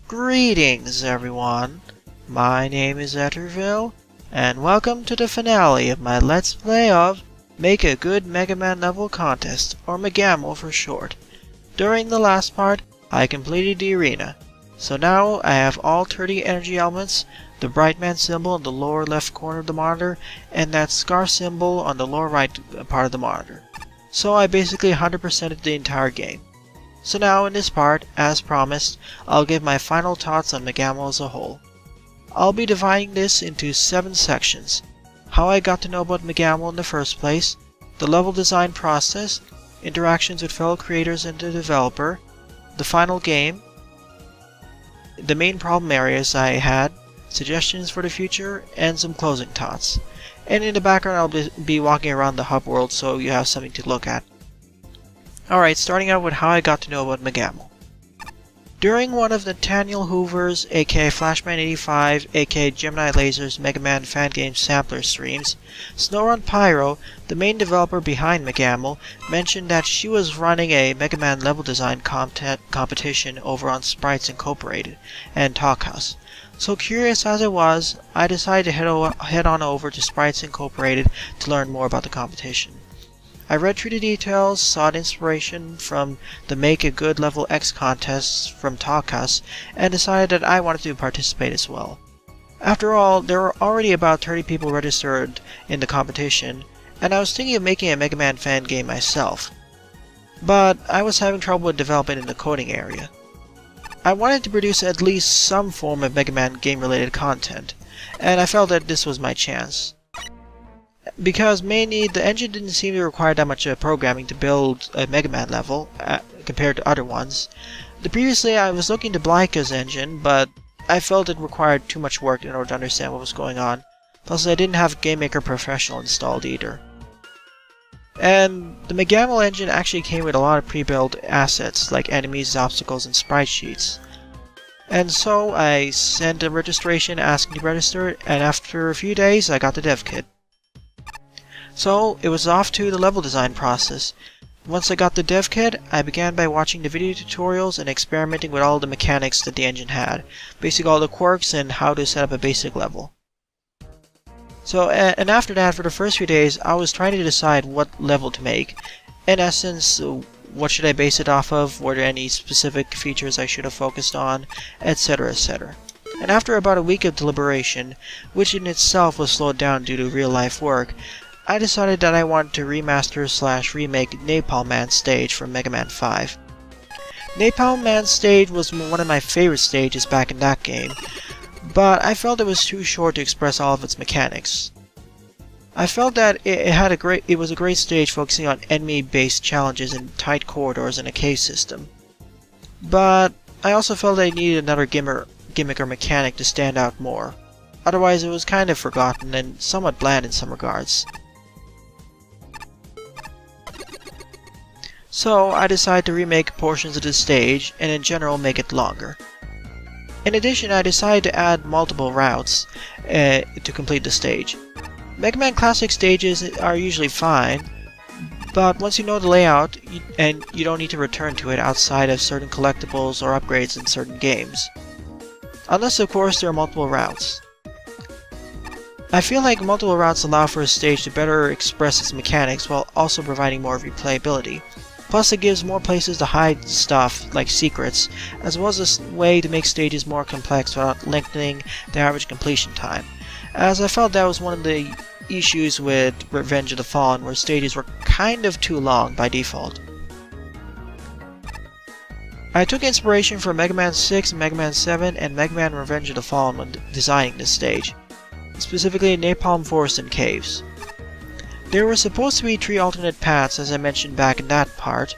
Greetings everyone, my name is Etterville, and welcome to the finale of my Let's Play of Make a Good Mega Man Level Contest, or MaGMML for short. During the last part, I completed the arena, so now I have all 30 energy elements, the bright man symbol in the lower left corner of the monitor, and that scar symbol on the lower right part of the monitor. So I basically 100%ed the entire game. So now in this part, as promised, I'll give my final thoughts on MaGMML as a whole. I'll be dividing this into 7 sections: how I got to know about MaGMML in the first place, the level design process, interactions with fellow creators and the developer, the final game, the main problem areas I had, suggestions for the future, and some closing thoughts. And in the background I'll be walking around the hub world so you have something to look at. Alright, starting out with how I got to know about MaGMML. During one of Nathaniel Hoover's, aka Flashman85, aka Gemini Laser's Mega Man Fangame Sampler streams, SnowRun Pyro, the main developer behind MaGMML, mentioned that she was running a Mega Man level design competition over on Sprites INC and Talkhaus. So curious as I was, I decided to head on over to Sprites INC to learn more about the competition. I read through the details, sought inspiration from the Make a Good Level X contests from Talkhaus, and decided that I wanted to participate as well. After all, there were already about 30 people registered in the competition, and I was thinking of making a Mega Man fan game myself. But I was having trouble with development in the coding area. I wanted to produce at least some form of Mega Man game-related content, and I felt that this was my chance. Because mainly the engine didn't seem to require that much programming to build a Mega Man level compared to other ones. Previously I was looking to Blyka's engine, but I felt it required too much work in order to understand what was going on. Plus I didn't have GameMaker Professional installed either. And the MaGMML engine actually came with a lot of pre-built assets like enemies, obstacles, and sprite sheets. And so I sent a registration asking to register, and after a few days I got the dev kit. So it was off to the level design process. Once I got the dev kit, I began by watching the video tutorials and experimenting with all the mechanics that the engine had, basically all the quirks and how to set up a basic level. So, and after that, for the first few days, I was trying to decide what level to make. In essence, what should I base it off of, were there any specific features I should have focused on, etc, etc. And after about a week of deliberation, which in itself was slowed down due to real-life work, I decided that I wanted to remaster/remake Napalm Man's stage from Mega Man 5. Napalm Man's stage was one of my favorite stages back in that game, but I felt it was too short to express all of its mechanics. I felt that it was a great stage focusing on enemy-based challenges in tight corridors and a cave system. But I also felt that I needed another gimmick or mechanic to stand out more. Otherwise it was kind of forgotten and somewhat bland in some regards. So I decided to remake portions of the stage, and in general make it longer. In addition, I decided to add multiple routes to complete the stage. Mega Man Classic stages are usually fine, but once you know the layout, and you don't need to return to it outside of certain collectibles or upgrades in certain games. Unless of course there are multiple routes. I feel like multiple routes allow for a stage to better express its mechanics while also providing more replayability. Plus it gives more places to hide stuff, like secrets, as well as a way to make stages more complex without lengthening the average completion time, as I felt that was one of the issues with Revenge of the Fallen, where stages were kind of too long by default. I took inspiration from Mega Man 6, Mega Man 7, and Mega Man Revenge of the Fallen when designing this stage, specifically Napalm Forest and Caves. There were supposed to be 3 alternate paths, as I mentioned back in that part,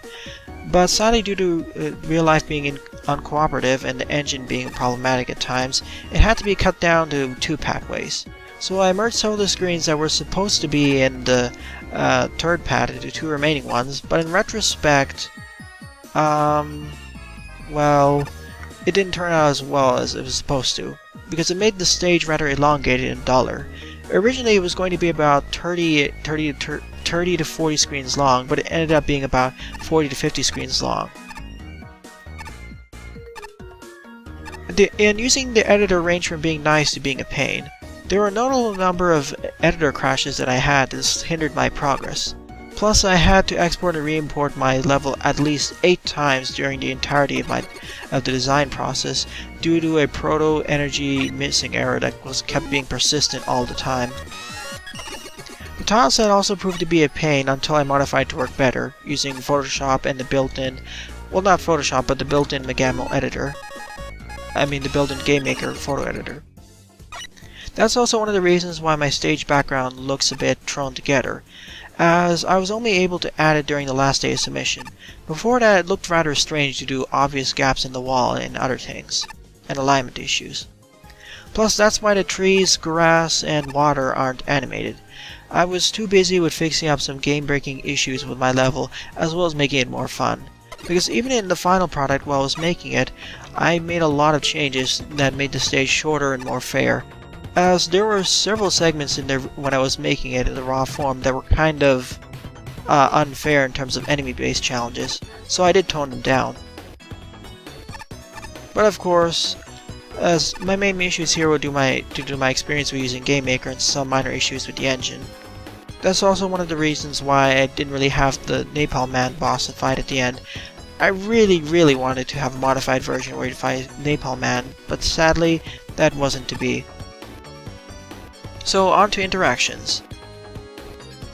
but sadly due to real life being uncooperative and the engine being problematic at times, it had to be cut down to 2 pathways. So I merged some of the screens that were supposed to be in the 3rd path into 2 remaining ones, but in retrospect, well, it didn't turn out as well as it was supposed to, because it made the stage rather elongated and duller. Originally it was going to be about 30 to 40 screens long, but it ended up being about 40 to 50 screens long. And using the editor ranged from being nice to being a pain. There were a notable number of editor crashes that I had that hindered my progress. Plus, I had to export and re-import my level at least 8 times during the entirety of the design process due to a proto-energy missing error that kept being persistent all the time. The tile set also proved to be a pain until I modified it to work better, using Photoshop and the built-in, well, not Photoshop, but the built-in MaGMML editor. I mean the built-in GameMaker photo editor. That's also one of the reasons why my stage background looks a bit thrown together, as I was only able to add it during the last day of submission. Before that, it looked rather strange due to obvious gaps in the wall and other things, and alignment issues. Plus, that's why the trees, grass, and water aren't animated. I was too busy with fixing up some game-breaking issues with my level, as well as making it more fun. Because even in the final product while I was making it, I made a lot of changes that made the stage shorter and more fair, as there were several segments in there when I was making it in the raw form that were kind of unfair in terms of enemy-based challenges, so I did tone them down. But of course, as my main issues here were due to my experience with using GameMaker and some minor issues with the engine. That's also one of the reasons why I didn't really have the Napalm Man boss to fight at the end. I really wanted to have a modified version where you'd fight Napalm Man, but sadly, that wasn't to be. So on to interactions.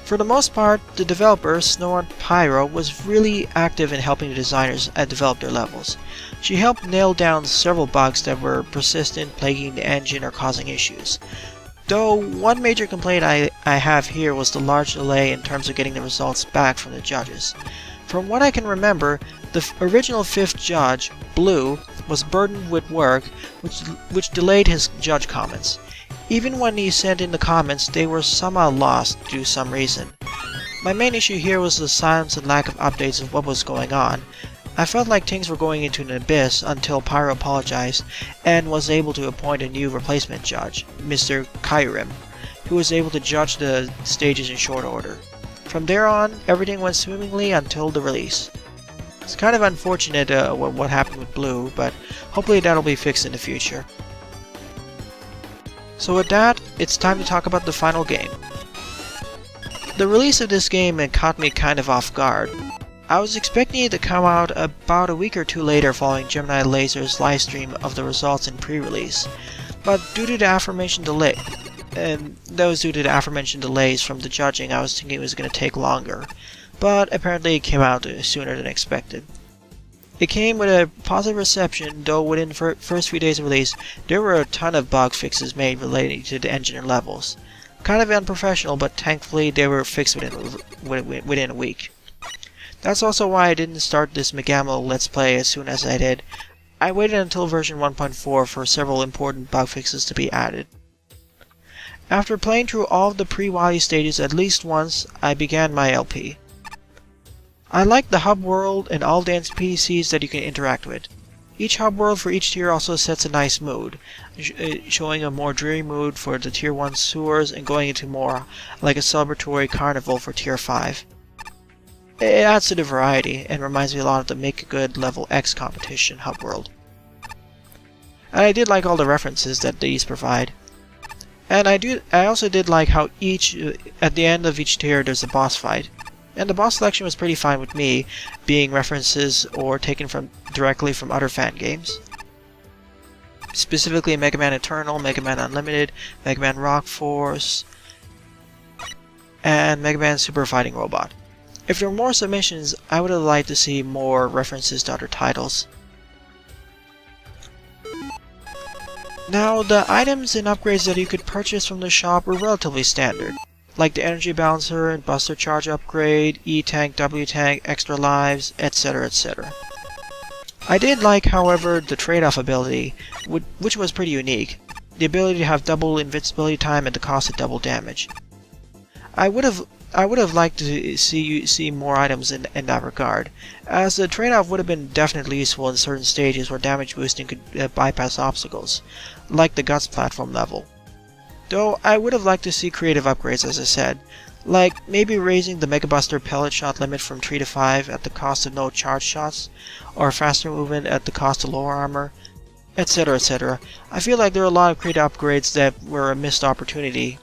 For the most part, the developer, Snow Pyro, was really active in helping the designers develop their levels. She helped nail down several bugs that were persistent, plaguing the engine or causing issues. Though one major complaint I have here was the large delay in terms of getting the results back from the judges. From what I can remember, the original 5th judge, Blue, was burdened with work, which delayed his judge comments. Even when he sent in the comments, they were somehow lost due to some reason. My main issue here was the silence and lack of updates of what was going on. I felt like things were going into an abyss until Pyro apologized and was able to appoint a new replacement judge, Mr. Kyrim, who was able to judge the stages in short order. From there on, everything went swimmingly until the release. It's kind of unfortunate what happened with Blue, but hopefully that'll be fixed in the future. So with that, it's time to talk about the final game. The release of this game caught me kind of off guard. I was expecting it to come out about a week or two later following Gemini Laser's livestream of the results in pre-release, but due to the aforementioned delays from the judging, I was thinking it was going to take longer, but apparently it came out sooner than expected. It came with a positive reception, though within the first few days of release, there were a ton of bug fixes made relating to the engine and levels. Kind of unprofessional, but thankfully they were fixed within a week. That's also why I didn't start this MaGMML Let's Play as soon as I did. I waited until version 1.4 for several important bug fixes to be added. After playing through all of the pre-Wily stages at least once, I began my LP. I like the hub world and all the NPCs that you can interact with. Each hub world for each tier also sets a nice mood, showing a more dreary mood for the tier 1 sewers and going into more like a celebratory carnival for tier 5. It adds to the variety and reminds me a lot of the Make a Good Level X competition hub world. And I did like all the references that these provide. And I also did like how at the end of each tier there's a boss fight. And the boss selection was pretty fine with me, being references or taken directly from other fan games. Specifically Mega Man Eternal, Mega Man Unlimited, Mega Man Rock Force, and Mega Man Super Fighting Robot. If there were more submissions, I would have liked to see more references to other titles. Now, the items and upgrades that you could purchase from the shop were relatively standard, like the Energy Balancer and Buster Charge upgrade, E-Tank, W-Tank, extra lives, etc, etc. I did like, however, the trade-off ability, which was pretty unique, the ability to have double invincibility time at the cost of double damage. I would have liked to see more items in that regard, as the trade-off would have been definitely useful in certain stages where damage boosting could bypass obstacles, like the Guts platform level. Though I would have liked to see creative upgrades, as I said, like maybe raising the Mega Buster pellet shot limit from 3 to 5 at the cost of no charge shots, or faster movement at the cost of lower armor, etc, etc. I feel like there are a lot of creative upgrades that were a missed opportunity,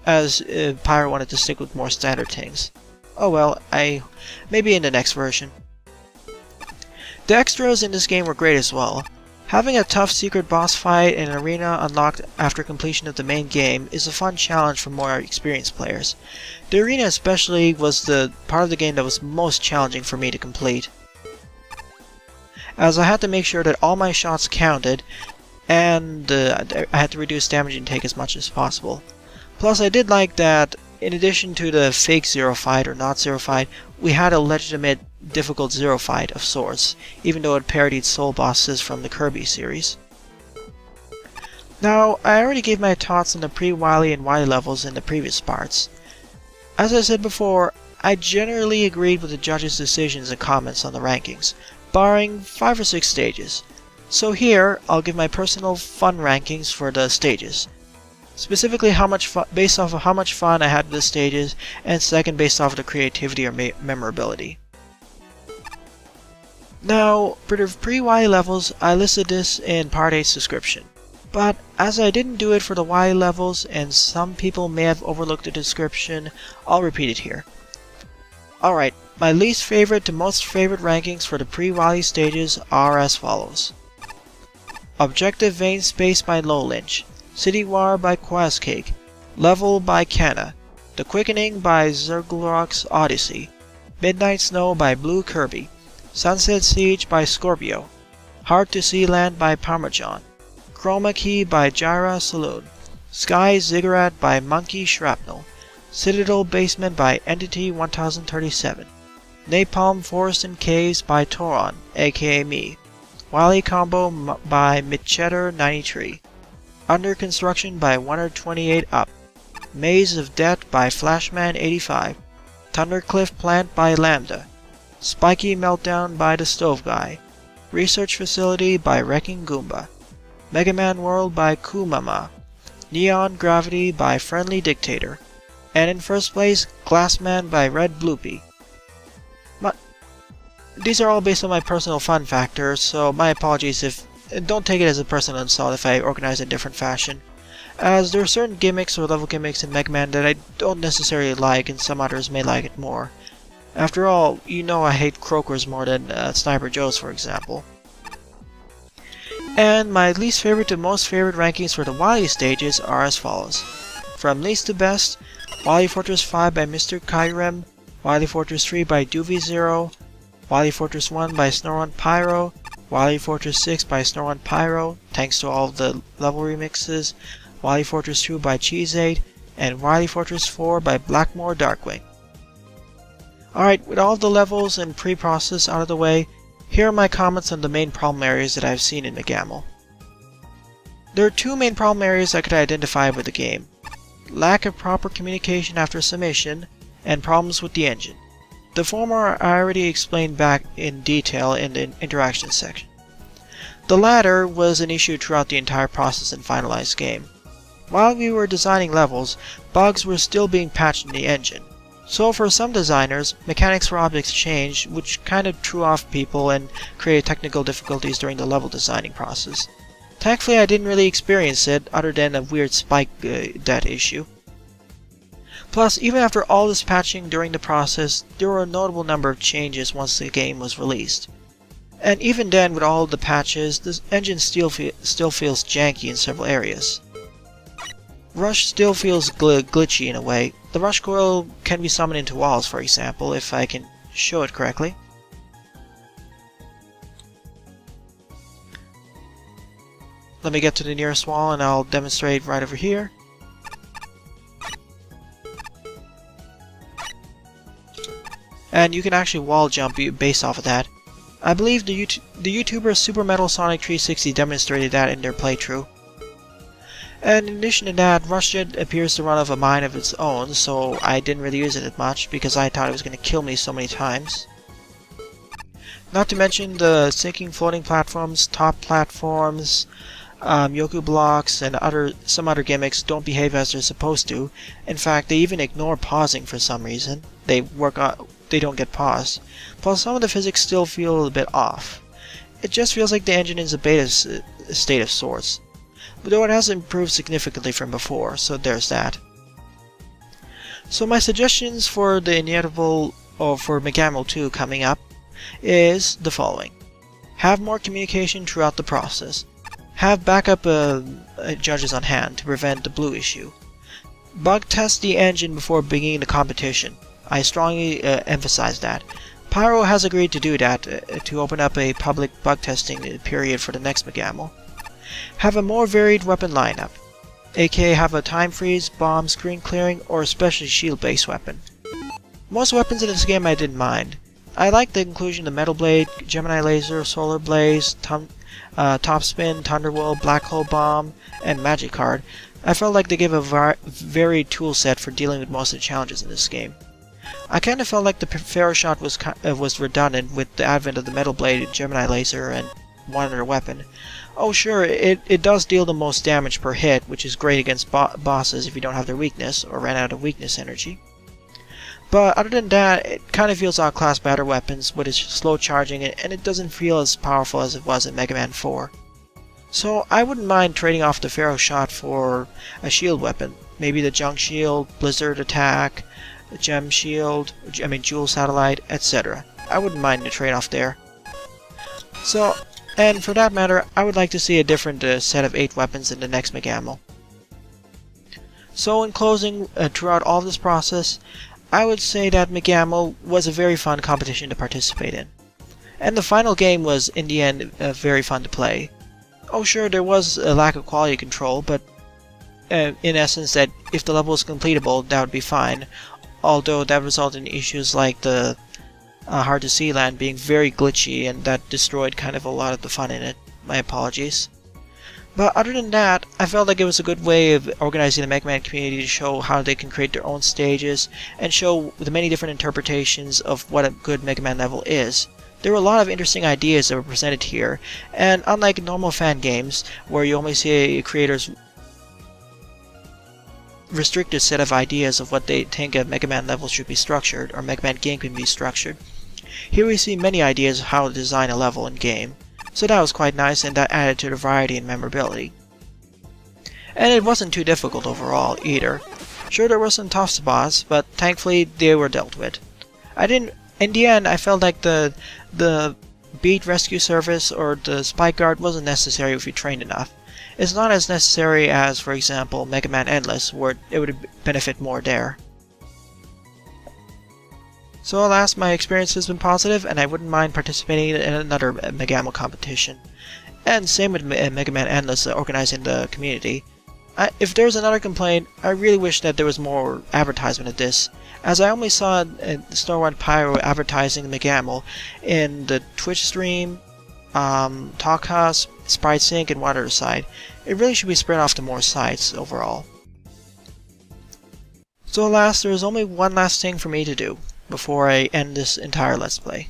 as Pyro wanted to stick with more standard things. Oh well, maybe in the next version. The extras in this game were great as well. Having a tough secret boss fight in an arena unlocked after completion of the main game is a fun challenge for more experienced players. The arena especially was the part of the game that was most challenging for me to complete, as I had to make sure that all my shots counted, and I had to reduce damage intake as much as possible. Plus, I did like that, in addition to the fake zero fight or not zero fight, we had a legitimate difficult zero fight of sorts, even though it parodied soul bosses from the Kirby series. Now, I already gave my thoughts on the pre-Wily and Wily levels in the previous parts. As I said before, I generally agreed with the judges' decisions and comments on the rankings, barring 5 or 6 stages. So here, I'll give my personal fun rankings for the stages. Specifically based off of how much fun I had with the stages, and second based off of the creativity or memorability. Now, for the pre-Wily levels, I listed this in Part 8's description. But as I didn't do it for the Wily levels, and some people may have overlooked the description, I'll repeat it here. Alright, my least favorite to most favorite rankings for the pre-Wily stages are as follows. Objective Vein Space by Lowlinch, City War by Quazcake, Level by Canna, The Quickening by Zerglorok's Odyssey, Midnight Snow by Blue Kirby, Sunset Siege by Scorpio, Hard to See Land by Parmesan, Chroma Key by Gyra Saloon, Sky Ziggurat by Monkey Shrapnel, Citadel Basement by Entity 1037, Napalm Forest and Caves by Toron, aka me, Wily Combo by Mitcheddar93, Under Construction by 128 Up, Maze of Death by Flashman85, Thundercliff Plant by Lambda, Spiky Meltdown by the Stove Guy, Research Facility by Wrecking Goomba, Mega Man World by Kumama, Neon Gravity by Friendly Dictator, and in first place, Glassman by Red Bloopy. These are all based on my personal fun factor, so my apologies if... don't take it as a personal insult if I organize in a different fashion, as there are certain gimmicks or level gimmicks in Mega Man that I don't necessarily like and some others may like it more. After all, you know I hate Croakers more than Sniper Joe's, for example. And my least favorite to most favorite rankings for the Wily stages are as follows. From least to best, Wily Fortress 5 by Mr. Kyrem, Wily Fortress 3 by Doovie0, Wily Fortress 1 by Snoron Pyro, Wily Fortress 6 by Snoron Pyro, thanks to all of the level remixes, Wily Fortress 2 by Cheese8, and Wily Fortress 4 by Blackmore Darkwing. Alright, with all of the levels and pre-process out of the way, here are my comments on the main problem areas that I've seen in MaGMML. There are 2 main problem areas I could identify with the game. Lack of proper communication after submission, and problems with the engine. The former I already explained back in detail in the interaction section. The latter was an issue throughout the entire process and finalized game. While we were designing levels, bugs were still being patched in the engine. So for some designers, mechanics for objects changed, which kind of threw off people and created technical difficulties during the level designing process. Thankfully I didn't really experience it, other than a weird spike debt issue. Plus, even after all this patching during the process, there were a notable number of changes once the game was released. And even then, with all the patches, the engine still feels janky in several areas. Rush still feels glitchy in a way. The rush coil can be summoned into walls, for example, if I can show it correctly. Let me get to the nearest wall and I'll demonstrate right over here. And you can actually wall jump based off of that. I believe the YouTuber Super Metal Sonic 360 demonstrated that in their playthrough. And in addition to that, RushJet appears to run off a mind of its own, so I didn't really use it that much because I thought it was going to kill me so many times. Not to mention the sinking floating platforms, top platforms, Yoku blocks, and some other gimmicks don't behave as they're supposed to. In fact, they even ignore pausing for some reason. They don't get paused. Plus, some of the physics still feel a bit off. It just feels like the engine is a beta state of sorts. Though it has improved significantly from before, so there's that. So my suggestions for the inevitable, or for MaGMML 2 coming up, is the following. Have more communication throughout the process. Have backup judges on hand to prevent the blue issue. Bug test the engine before beginning the competition. I strongly emphasize that. Pyro has agreed to do that, to open up a public bug testing period for the next MaGMML. Have a more varied weapon lineup, aka have a time freeze, bomb, screen clearing, or especially shield-based weapon. Most weapons in this game I didn't mind. I like the inclusion of Metal Blade, Gemini Laser, Solar Blaze, Top Spin, Thunderwheel, Black Hole Bomb, and Magic Card. I felt like they gave a varied tool set for dealing with most of the challenges in this game. I kinda felt like the Pharaoh Shot was redundant with the advent of the Metal Blade, Gemini Laser, and one other weapon. Oh sure, it does deal the most damage per hit, which is great against bosses if you don't have their weakness, or ran out of weakness energy. But other than that, it kinda feels outclassed by other weapons with its slow charging, and it doesn't feel as powerful as it was in Mega Man 4. So I wouldn't mind trading off the Pharaoh Shot for a shield weapon. Maybe the Junk Shield, Blizzard Attack, Gem Shield, Jewel Satellite, etc. I wouldn't mind the trade-off there. So, and for that matter, I would like to see a different set of 8 weapons in the next MaGMML. So in closing, throughout all this process, I would say that MaGMML was a very fun competition to participate in. And the final game was, in the end, very fun to play. Oh sure, there was a lack of quality control, but in essence that if the level was completable, that would be fine. Although that resulted in issues like the hard to see land being very glitchy, and that destroyed kind of a lot of the fun in it. My apologies. But other than that, I felt like it was a good way of organizing the Mega Man community to show how they can create their own stages, and show the many different interpretations of what a good Mega Man level is. There were a lot of interesting ideas that were presented here, and unlike normal fan games, where you only see a creator's restricted set of ideas of what they think a Mega Man level should be structured, or Mega Man game can be structured, here we see many ideas of how to design a level in game. So that was quite nice, and that added to the variety and memorability. And it wasn't too difficult overall, either. Sure, there were some tough spots, but thankfully they were dealt with. In the end, I felt like the beat rescue service or the spike guard wasn't necessary if you trained enough. It's not as necessary as, for example, Mega Man Endless, where it would benefit more there. So alas, my experience has been positive, and I wouldn't mind participating in another MaGMML competition. And same with Mega Man Endless organizing the community. If there's another complaint, I really wish that there was more advertisement of this, as I only saw Snowrun Pyro advertising MaGMML in the Twitch stream, Talkhaus, Sprites INC, and one other site. It really should be spread off to more sites overall. So alas, there is only one last thing for me to do before I end this entire Let's Play.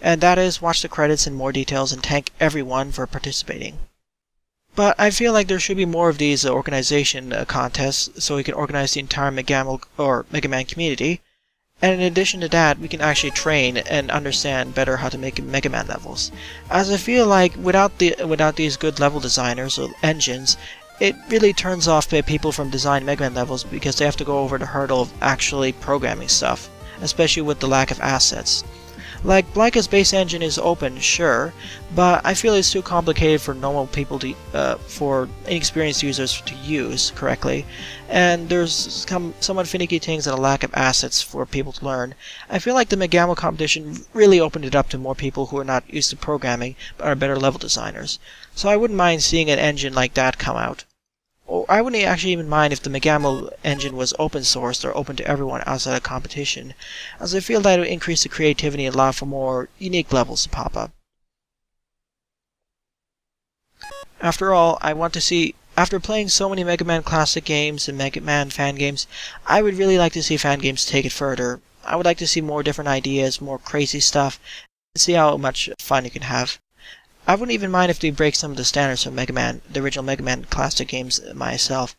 And that is watch the credits in more details and thank everyone for participating. But I feel like there should be more of these organization contests so we can organize the entire MaGMML or Mega Man community. And in addition to that, we can actually train and understand better how to make Mega Man levels. As I feel like without these good level designers or engines, it really turns off people from designing Mega Man levels because they have to go over the hurdle of actually programming stuff, especially with the lack of assets. Like, Blanka's base engine is open, sure, but I feel it's too complicated for normal people for inexperienced users to use correctly, and there's some somewhat finicky things and a lack of assets for people to learn. I feel like the MaGMML competition really opened it up to more people who are not used to programming, but are better level designers. So I wouldn't mind seeing an engine like that come out. Or I wouldn't actually even mind if the MaGMML engine was open sourced or open to everyone outside of competition, as I feel that it would increase the creativity and allow for more unique levels to pop up. After all, I want to see, after playing so many Mega Man classic games and Mega Man fan games, I would really like to see fan games take it further. I would like to see more different ideas, more crazy stuff, and see how much fun you can have. I wouldn't even mind if they break some of the standards of Mega Man, the original Mega Man classic games myself.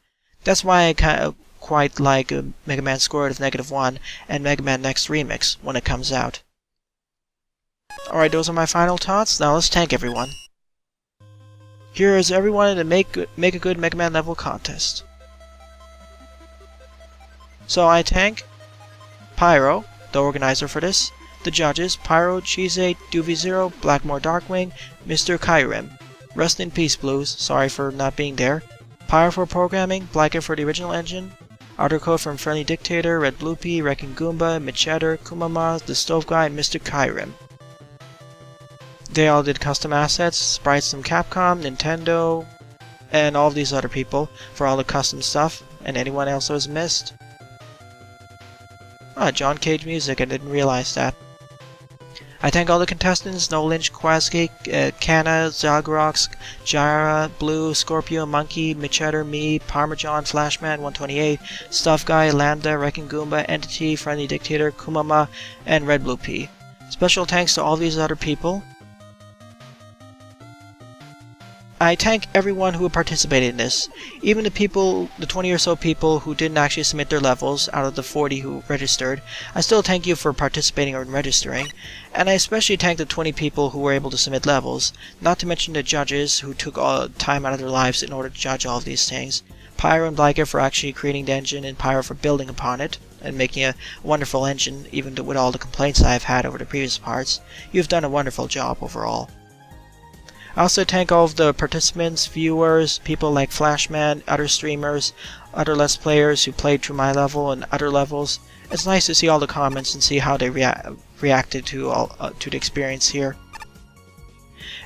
That's why I quite like Mega Man *1 and Mega Man Next Remix when it comes out. Alright, those are my final thoughts. Now let's thank everyone. Here is everyone in the Make a Good Mega Man level contest. So I thank Pyro, the organizer for this, the judges, Pyro, Cheese8, Doovie0, Blackmore Darkwing, Mr. Kyrim. Rest in peace, Blues, sorry for not being there. Pyro for programming, Blacker for the original engine, Arthur Code from Friendly Dictator, Red Blue Pea, Wrecking Goomba, Mitcheddar, Kumama, The Stove Guy, and Mr. Kyrim. They all did custom assets, sprites from Capcom, Nintendo, and all of these other people for all the custom stuff, and anyone else that was missed. Ah, John Cage music, I didn't realize that. I thank all the contestants, No Lynch, Quasky, Kana, Zagrox, Jara, Blue, Scorpio, Monkey, Mitcheddar, me, Parmesan, Flashman, 128, Stuff Guy, Lambda, Wrecking Goomba, Entity, Friendly Dictator, Kumama, and Red Blue Pea. Special thanks to all these other people. I thank everyone who participated in this, even the 20 or so people who didn't actually submit their levels out of the 40 who registered. I still thank you for participating or registering, and I especially thank the 20 people who were able to submit levels, not to mention the judges who took all time out of their lives in order to judge all of these things. Pyro and Blacker for actually creating the engine, and Pyro for building upon it, and making a wonderful engine, even with all the complaints I've had over the previous parts. You've done a wonderful job overall. I also thank all of the participants, viewers, people like Flashman, other streamers, other Let's Players who played through my level and other levels. It's nice to see all the comments and see how they reacted to the experience here.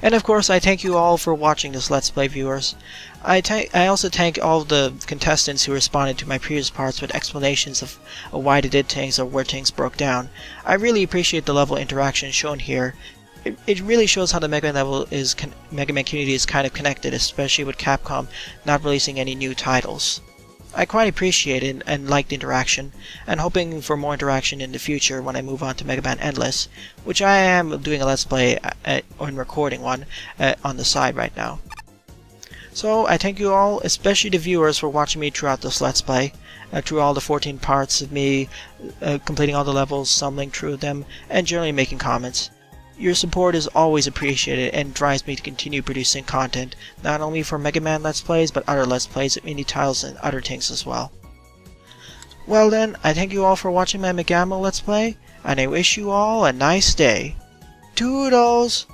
And of course, I thank you all for watching this Let's Play, viewers. I also thank all of the contestants who responded to my previous parts with explanations of why they did things or where things broke down. I really appreciate the level of interaction shown here. It really shows how the Mega Man Mega Man community is kind of connected, especially with Capcom not releasing any new titles. I quite appreciate it and like the interaction, and hoping for more interaction in the future when I move on to Mega Man Endless, which I am doing a Let's Play or recording one on the side right now. So I thank you all, especially the viewers, for watching me throughout this Let's Play, through all the 14 parts of me completing all the levels, stumbling through them, and generally making comments. Your support is always appreciated and drives me to continue producing content, not only for Mega Man Let's Plays, but other Let's Plays of indie titles and other things as well. Well then, I thank you all for watching my MaGMML Let's Play, and I wish you all a nice day. Toodles!